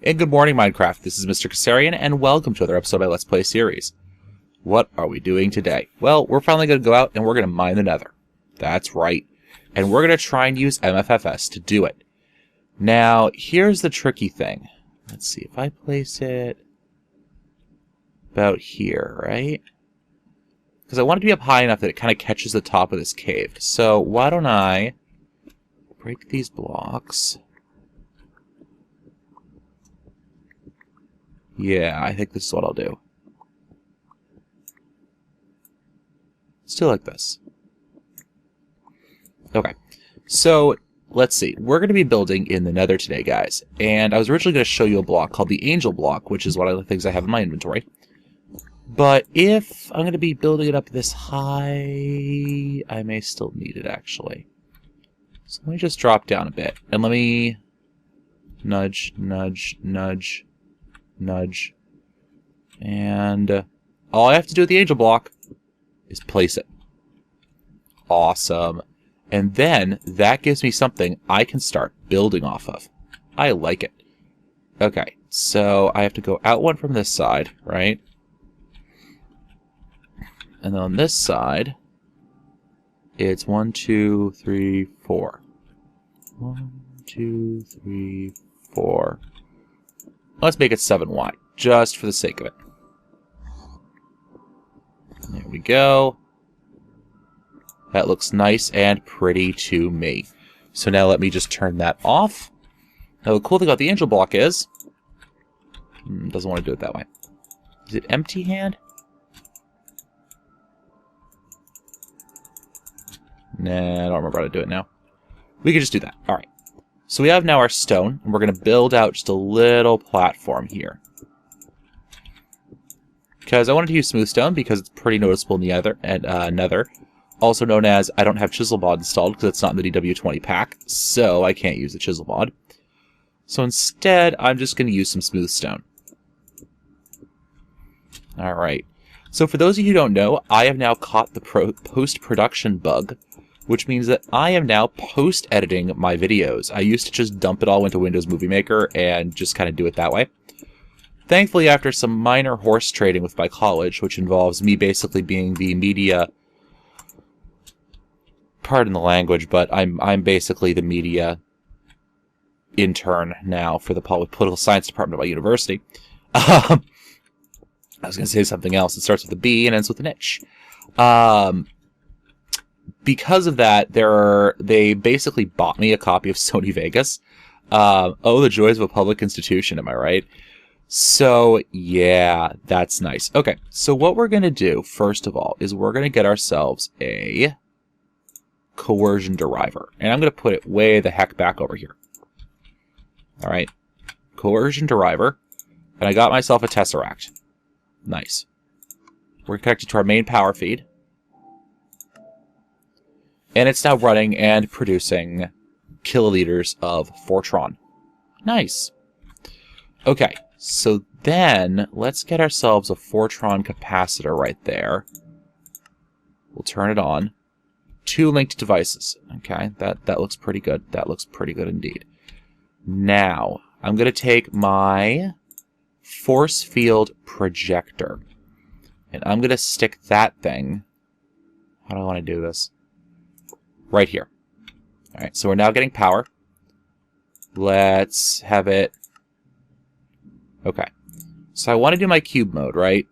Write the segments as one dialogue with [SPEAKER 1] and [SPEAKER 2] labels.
[SPEAKER 1] And good morning, Minecraft. This is Mr. Kassarian, and welcome to another episode of my Let's Play series. What are we doing today? Well, we're finally going to go out and we're going to mine the Nether. That's right. And we're going to try and use MFFS to do it. Now, here's the tricky thing. Let's see, if I place it about here, right? Because I want it to be up high enough that it kind of catches the top of this cave. So why don't I break these blocks? Yeah, I think this is what I'll do. Let's do it like this. Okay, so let's see. We're going to be building in the Nether today, guys. And I was originally going to show you a block called the Angel block, which is one of the things I have in my inventory. But if I'm going to be building it up this high, I may still need it, actually. So let me just drop down a bit. And let me nudge, nudge, nudge, nudge. And all I have to do with the Angel block is place it. Awesome. And then that gives me something I can start building off of. I like it. Okay, so I have to go out one from this side, right? And then on this side, it's 1, 2, 3, 4. 1, 2, 3, 4. Let's make it 7 wide, just for the sake of it. There we go. That looks nice and pretty to me. So now let me just turn that off. Now the cool thing about the Angel block is... doesn't want to do it that way. Is it empty hand? Nah, I don't remember how to do it now. We can just do that. Alright. So we have now our stone, and we're going to build out just a little platform here. Because I wanted to use smooth stone because it's pretty noticeable in the Nether. Also known as, I don't have chisel mod installed because it's not in the DW20 pack, so I can't use the chisel mod. So instead, I'm just going to use some smooth stone. Alright. So for those of you who don't know, I have now caught the post-production bug, which means that I am now post-editing my videos. I used to just dump it all into Windows Movie Maker and just kind of do it that way. Thankfully, after some minor horse trading with my college, which involves me basically being the media... Pardon the language, but I'm basically the media intern now for the political science department of my university. I was going to say something else. It starts with a B and ends with an H. Because of that, they basically bought me a copy of Sony Vegas. Oh, the joys of a public institution, am I right? So, yeah, that's nice. Okay, so what we're going to do, first of all, is we're going to get ourselves a coercion deriver. And I'm going to put it way the heck back over here. Alright, coercion deriver. And I got myself a tesseract. Nice. We're connected to our main power feed. And it's now running and producing kiloliters of Fortron. Nice. Okay, so then let's get ourselves a Fortron capacitor right there. We'll turn it on. 2 linked devices. Okay, that looks pretty good. That looks pretty good indeed. Now, I'm going to take my force field projector. And I'm going to stick that thing... How do I want to do this? Right here. Alright, so we're now getting power. Let's have it... Okay. So I want to do my cube mode, right?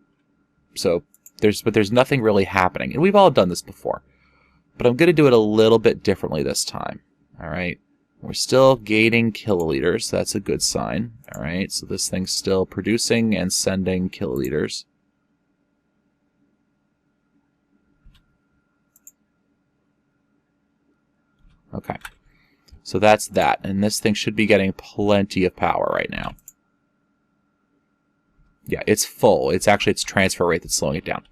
[SPEAKER 1] So, there's nothing really happening. And we've all done this before. But I'm going to do it a little bit differently this time. Alright. We're still gaining kiloliters. That's a good sign. Alright, so this thing's still producing and sending kiloliters. Okay. So that's that. And this thing should be getting plenty of power right now. Yeah, it's full. It's actually its transfer rate that's slowing it down.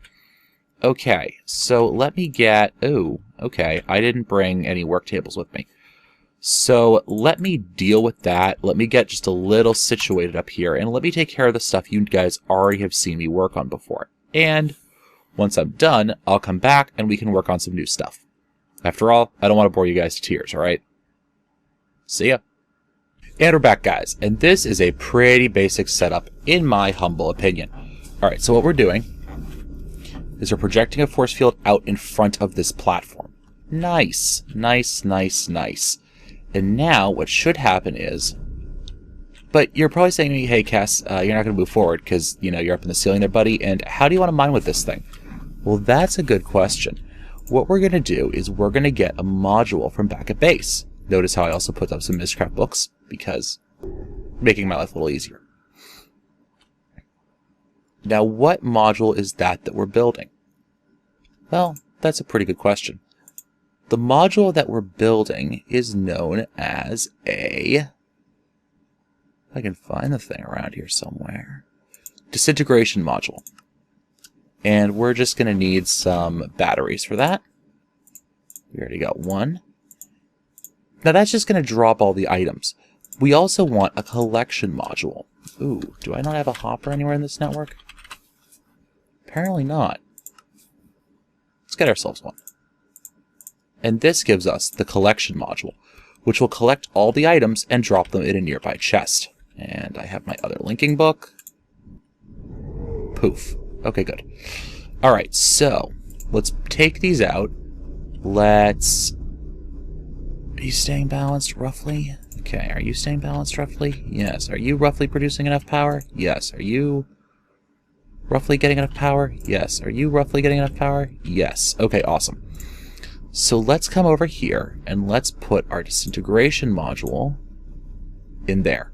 [SPEAKER 1] Okay, so let me get... Oh, okay. I didn't bring any work tables with me. So let me deal with that. Let me get just a little situated up here. And let me take care of the stuff you guys already have seen me work on before. And once I'm done, I'll come back and we can work on some new stuff. After all, I don't want to bore you guys to tears, alright? See ya. And we're back, guys, and this is a pretty basic setup, in my humble opinion. Alright, so what we're doing is we're projecting a force field out in front of this platform. Nice, nice, nice, nice. And now what should happen is... But you're probably saying to me, hey, Cass, you're not going to move forward because, you know, you're up in the ceiling there, buddy, and how do you want to mine with this thing? Well, that's a good question. What we're going to do is we're going to get a module from back at base. Notice how I also put up some Mystcraft books, because making my life a little easier. Now, what module is that we're building? Well, that's a pretty good question. The module that we're building is known as a... If I can find the thing around here somewhere. Disintegration module. And we're just going to need some batteries for that. We already got one. Now that's just going to drop all the items. We also want a collection module. Ooh, do I not have a hopper anywhere in this network? Apparently not. Let's get ourselves one. And this gives us the collection module, which will collect all the items and drop them in a nearby chest. And I have my other linking book. Poof. Okay, good. Alright, so let's take these out. Let's... Are you staying balanced, roughly? Okay, are you staying balanced, roughly? Yes. Are you roughly producing enough power? Yes. Are you roughly getting enough power? Yes. Are you roughly getting enough power? Yes. Okay, awesome. So let's come over here, and let's put our disintegration module in there.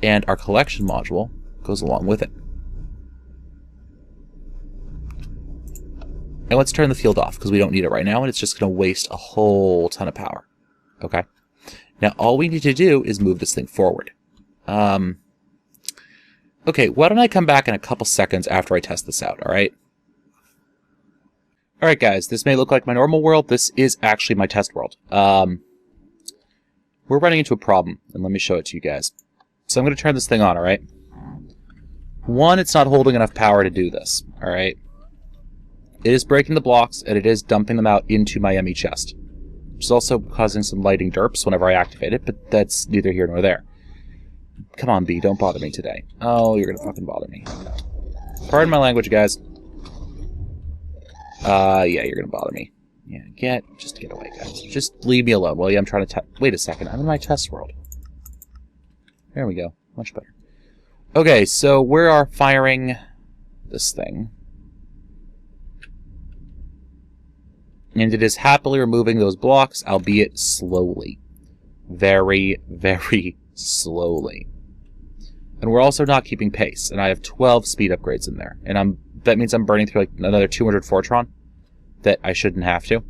[SPEAKER 1] And our collection module goes along with it. And let's turn the field off, because we don't need it right now, and it's just going to waste a whole ton of power. Okay. Now, all we need to do is move this thing forward. Okay, why don't I come back in a couple seconds after I test this out, alright? Alright, guys, this may look like my normal world. This is actually my test world. We're running into a problem, and let me show it to you guys. So I'm going to turn this thing on, alright? One, it's not holding enough power to do this, alright? It is breaking the blocks, and it is dumping them out into my ME chest. Which is also causing some lighting derps whenever I activate it, but that's neither here nor there. Come on, B, don't bother me today. Oh, you're gonna fucking bother me. Pardon my language, guys. Yeah, you're gonna bother me. Yeah, just get away, guys. Just leave me alone. Well, yeah, I'm trying to wait a second, I'm in my test world. There we go. Much better. Okay, so we are firing this thing. And it is happily removing those blocks, albeit slowly. Very, very slowly. And we're also not keeping pace. And I have 12 speed upgrades in there. And that means I'm burning through like another 200 Fortron that I shouldn't have to.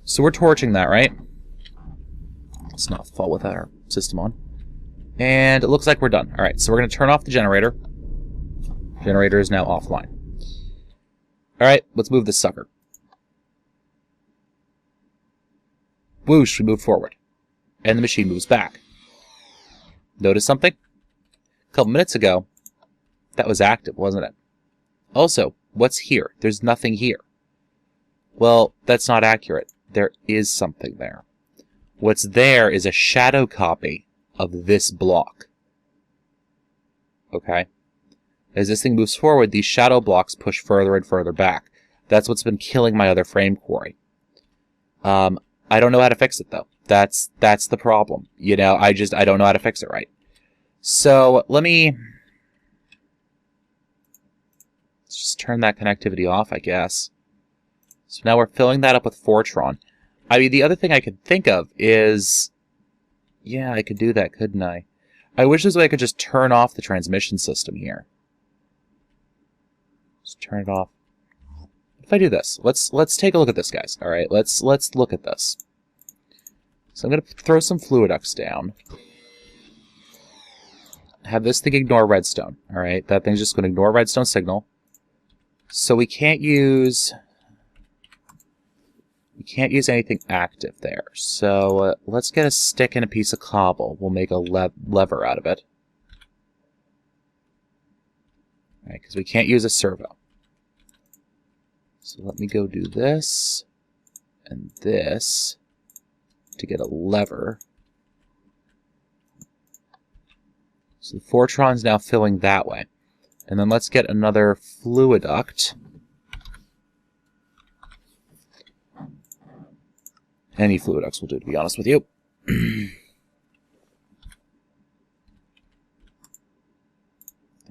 [SPEAKER 1] So we're torching that, right? Let's not fall with our system on. And it looks like we're done. Alright, so we're going to turn off the generator. Generator is now offline. Alright, let's move this sucker. Whoosh, we move forward. And the machine moves back. Notice something? A couple minutes ago, that was active, wasn't it? Also, what's here? There's nothing here. Well, that's not accurate. There is something there. What's there is a shadow copy of this block. Okay? As this thing moves forward, these shadow blocks push further and further back. That's what's been killing my other frame quarry. I don't know how to fix it, though. That's the problem. You know, I don't know how to fix it right. So, let's just turn that connectivity off, I guess. So now we're filling that up with Fortron. I mean, the other thing I could think of is... Yeah, I could do that, couldn't I? I wish this way I could just turn off the transmission system here. Just turn it off. If I do this, let's take a look at this, guys. All right, let's look at this. So I'm going to throw some fluiducts down. Have this thing ignore redstone. All right, that thing's just going to ignore redstone signal. So we can't use anything active there. So let's get a stick and a piece of cobble. We'll make a lever out of it. All right, because we can't use a servo. So let me go do this and this to get a lever. So the Fortron's now filling that way. And then let's get another fluiduct. Any fluiducts will do, to be honest with you. Thank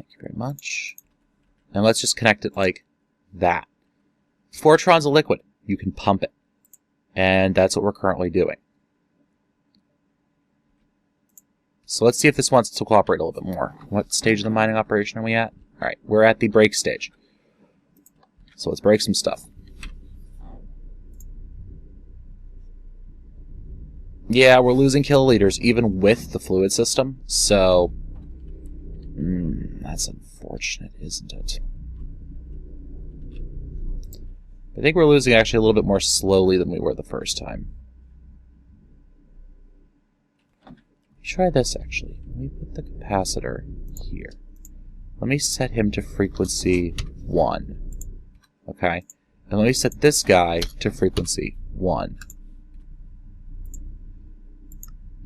[SPEAKER 1] you very much. And let's just connect it like that. Fortron's a liquid. You can pump it. And that's what we're currently doing. So let's see if this wants to cooperate a little bit more. What stage of the mining operation are we at? Alright, we're at the break stage. So let's break some stuff. Yeah, we're losing kiloliters even with the fluid system, so... that's unfortunate, isn't it? I think we're losing actually a little bit more slowly than we were the first time. Try this, actually. Let me put the capacitor here. Let me set him to frequency 1. Okay? And let me set this guy to frequency 1.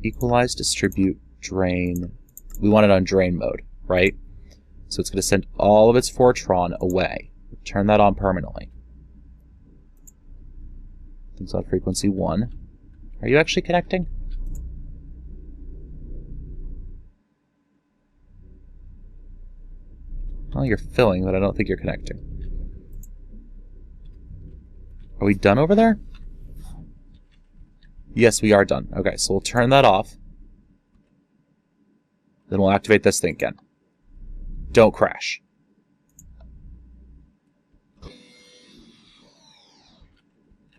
[SPEAKER 1] Equalize, distribute, drain. We want it on drain mode, right? So it's going to send all of its Fortron away. Turn that on permanently. Things on frequency 1. Are you actually connecting? Well, you're filling, but I don't think you're connecting. Are we done over there? Yes, we are done. Okay, so we'll turn that off. Then we'll activate this thing again. Don't crash.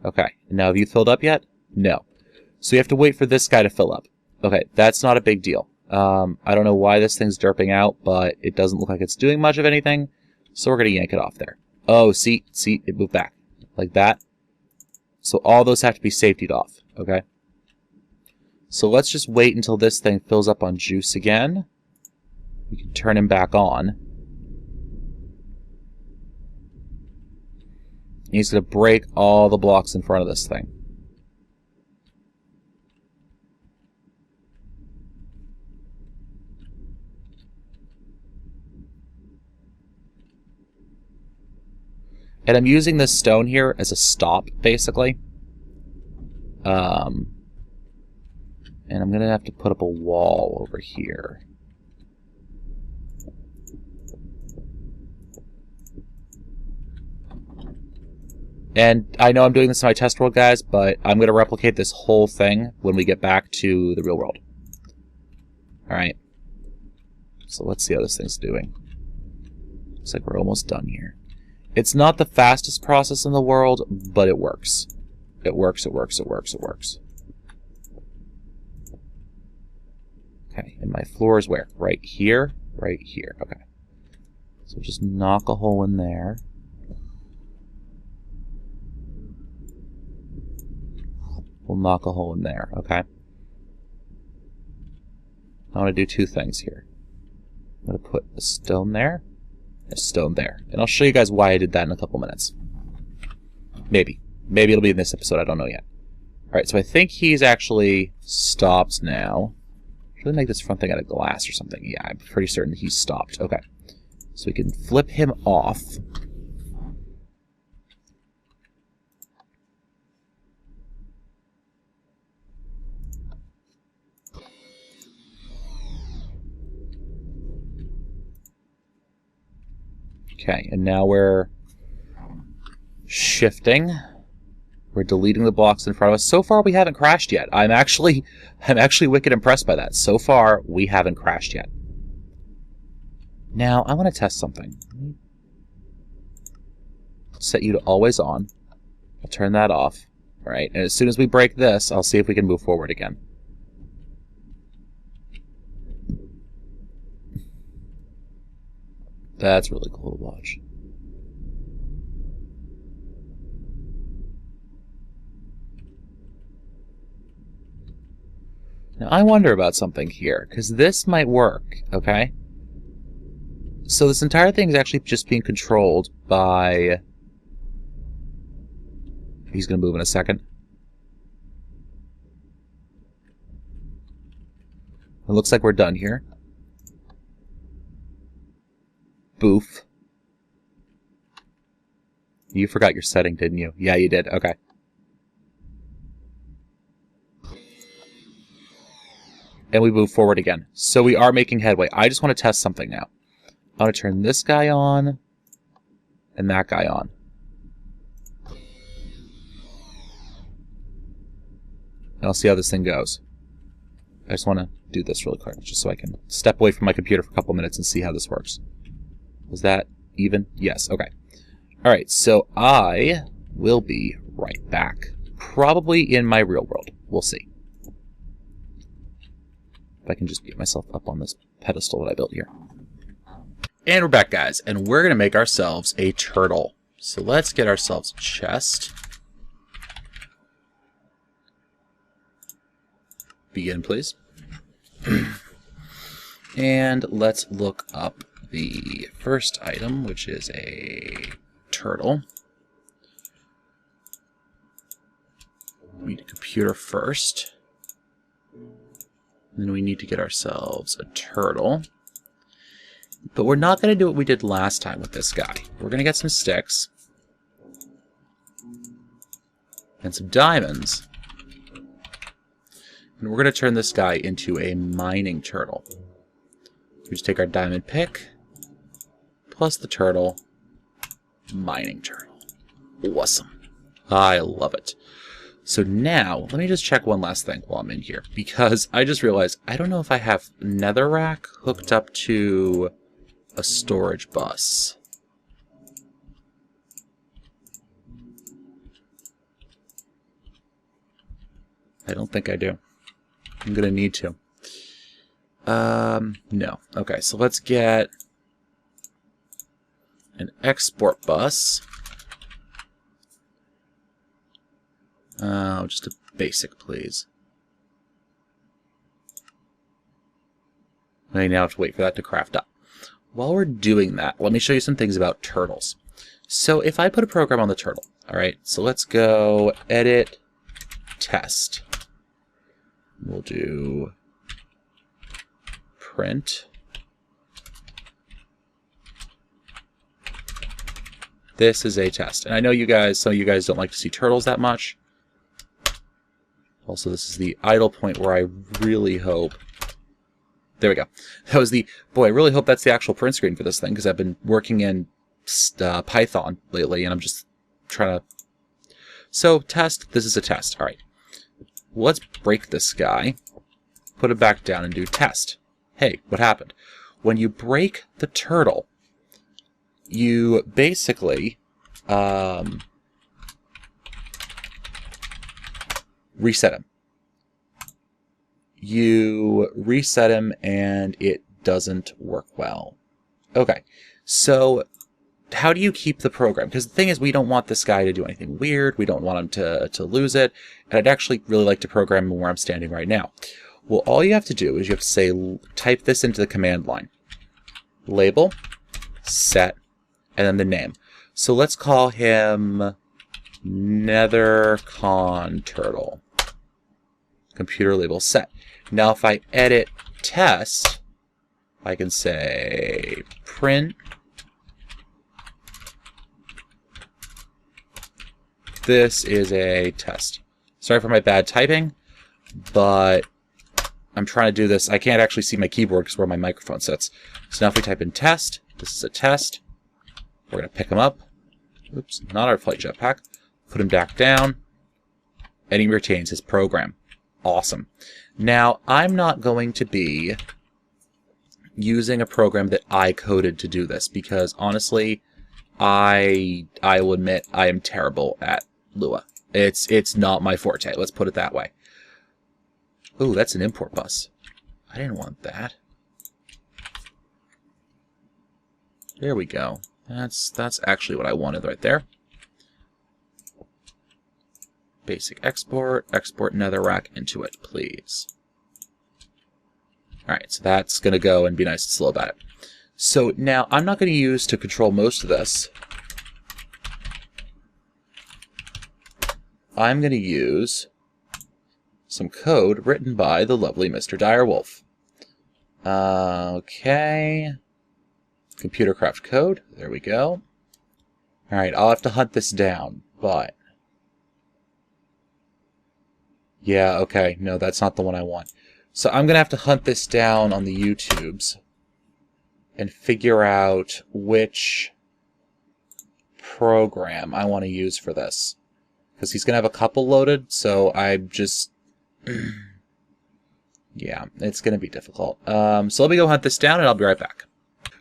[SPEAKER 1] Okay, now have you filled up yet? No. So you have to wait for this guy to fill up. Okay, that's not a big deal. I don't know why this thing's derping out, but it doesn't look like it's doing much of anything, so we're going to yank it off there. Oh, see, it moved back. Like that. So all those have to be safetied off, okay? So let's just wait until this thing fills up on juice again. We can turn him back on. He's going to break all the blocks in front of this thing. And I'm using this stone here as a stop, basically. And I'm going to have to put up a wall over here. And I know I'm doing this in my test world, guys, but I'm going to replicate this whole thing when we get back to the real world. Alright. So let's see how this thing's doing. Looks like we're almost done here. It's not the fastest process in the world, but it works. It works, it works, it works, it works. Okay, and my floor is where? Right here? Right here. Okay. So just knock a hole in there. We'll knock a hole in there, okay? I want to do two things here. I'm going to put a stone there, a stone there. And I'll show you guys why I did that in a couple minutes. Maybe. Maybe it'll be in this episode, I don't know yet. Alright, so I think he's actually stopped now. Should I make this front thing out of glass or something? Yeah, I'm pretty certain he's stopped. Okay. So we can flip him off. Okay, and now we're shifting. We're deleting the blocks in front of us. So far, we haven't crashed yet. I'm actually wicked impressed by that. So far, we haven't crashed yet. Now, I want to test something. Set you to always on. I'll turn that off. All right, and as soon as we break this, I'll see if we can move forward again. That's really cool to watch. Now, I wonder about something here, because this might work, okay? So this entire thing is actually just being controlled by He's going to move in a second. It looks like we're done here. Boof. You forgot your setting, didn't you? Yeah, you did. Okay. And we move forward again. So we are making headway. I just want to test something now. I want to turn this guy on and that guy on. And I'll see how this thing goes. I just want to do this really quick, just so I can step away from my computer for a couple minutes and see how this works. Was that even? Yes, okay. Alright, so I will be right back. Probably in my real world. We'll see. If I can just get myself up on this pedestal that I built here. And we're back, guys, and we're going to make ourselves a turtle. So let's get ourselves a chest. Begin, please. And let's look up the first item, which is a turtle. We need a computer first. Then we need to get ourselves a turtle. But we're not going to do what we did last time with this guy. We're going to get some sticks. And some diamonds. And we're going to turn this guy into a mining turtle. We just take our diamond pick, plus the turtle, mining turtle. Awesome. I love it. So now, let me just check one last thing while I'm in here, because I just realized I don't know if I have netherrack hooked up to a storage bus. I don't think I do. I'm going to need to. No. Okay, so let's get an export bus. Just a basic, please. I now have to wait for that to craft up. While we're doing that, let me show you some things about turtles. So if I put a program on the turtle, alright, so let's go edit, test. We'll do print. This is a test. And I know you guys, some of you guys don't like to see turtles that much. Also, this is the idle point where I really hope... There we go. That was the... Boy, I really hope that's the actual print screen for this thing, because I've been working in Python lately, and I'm just trying to... So, test. This is a test. All right. Let's break this guy, put it back down, and do test. Hey, what happened? When you break the turtle, you basically reset him. You reset him, and it doesn't work well. Okay, so how do you keep the program? Because the thing is, we don't want this guy to do anything weird. We don't want him to lose it. And I'd actually really like to program him where I'm standing right now. Well, all you have to do is you have to say, type this into the command line. Label, set, and then the name. So let's call him NetherCon Turtle. Computer label set. Now if I edit test, I can say print this is a test. Sorry for my bad typing, but I'm trying to do this. I can't actually see my keyboard because where my microphone sits. So now if we type in test, this is a test. We're going to pick him up. Oops, not our flight jetpack. Put him back down. And he retains his program. Awesome. Now, I'm not going to be using a program that I coded to do this because, honestly, I will admit I am terrible at Lua. It's not my forte. Let's put it that way. Ooh, that's an import bus. I didn't want that. There we go. That's actually what I wanted right there. Basic export netherrack into it, please. Alright, so that's going to go and be nice and slow about it. So now I'm not going to use to control most of this. I'm going to use some code written by the lovely Mr. Direwolf. Okay. Computer craft code. There we go. Alright, I'll have to hunt this down, but... Yeah, okay. No, that's not the one I want. So I'm going to have to hunt this down on the YouTubes and figure out which program I want to use for this. Because he's going to have a couple loaded, so I just... yeah, it's going to be difficult. So let me go hunt this down, and I'll be right back.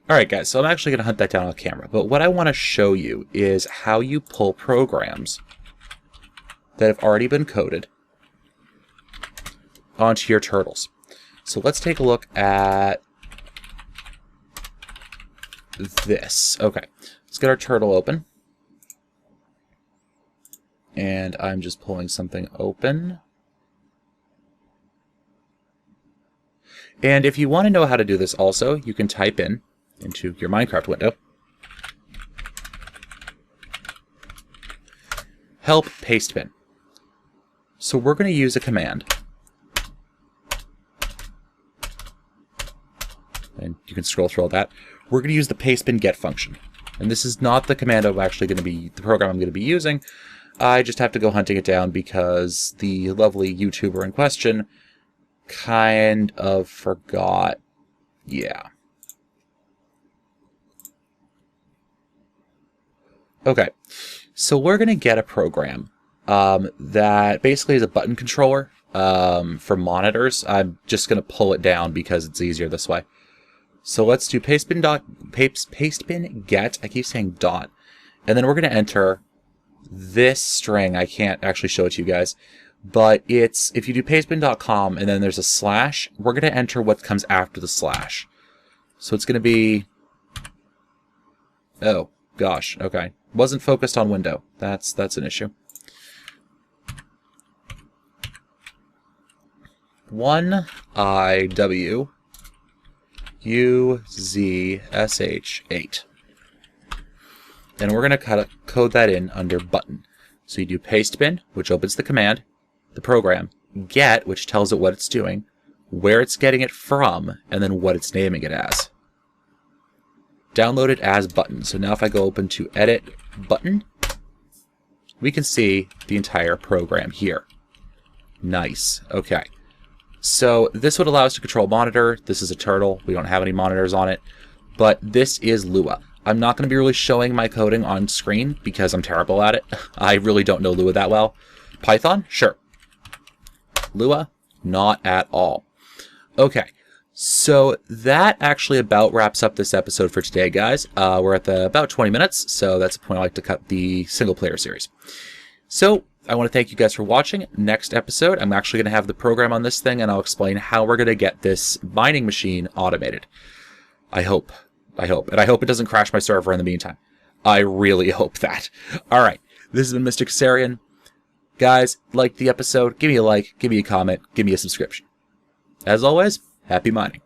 [SPEAKER 1] Alright guys, so I'm actually going to hunt that down on camera, but what I want to show you is how you pull programs that have already been coded onto your turtles. So let's take a look at this. Okay, let's get our turtle open. And I'm just pulling something open. And if you want to know how to do this also, you can type into your Minecraft window, help paste bin. So we're going to use a command. And you can scroll through all that. We're going to use the pastebin get function. And this is not the command I'm actually going to be, the program I'm going to be using. I just have to go hunting it down because the lovely YouTuber in question kind of forgot. Yeah. Okay. So we're going to get a program that basically is a button controller for monitors. I'm just going to pull it down because it's easier this way. So let's do pastebin get. I keep saying dot. And then we're going to enter this string. I can't actually show it to you guys. But it's, if you do pastebin.com and then there's a slash, we're going to enter what comes after the slash. So it's going to be... Oh, gosh. Okay. Wasn't focused on window. That's an issue. 1IWUZSH8. And we're going to code that in under button. So you do pastebin, which opens the command, the program, get, which tells it what it's doing, where it's getting it from, and then what it's naming it as. Download it as button. So now if I go open to edit button, we can see the entire program here. Nice. Okay. So this would allow us to control monitor. This is a turtle. We don't have any monitors on it. But this is Lua. I'm not going to be really showing my coding on screen because I'm terrible at it. I really don't know Lua that well. Python? Sure. Lua? Not at all. Okay. So that actually about wraps up this episode for today, guys. We're at about 20 minutes, so that's the point I like to cut the single-player series. So I want to thank you guys for watching. Next episode, I'm actually going to have the program on this thing, and I'll explain how we're going to get this mining machine automated. I hope. And I hope it doesn't crash my server in the meantime. I really hope that. All right. This has been Mr. Kassarian. Guys, like the episode, give me a like, give me a comment, give me a subscription. As always, happy mining.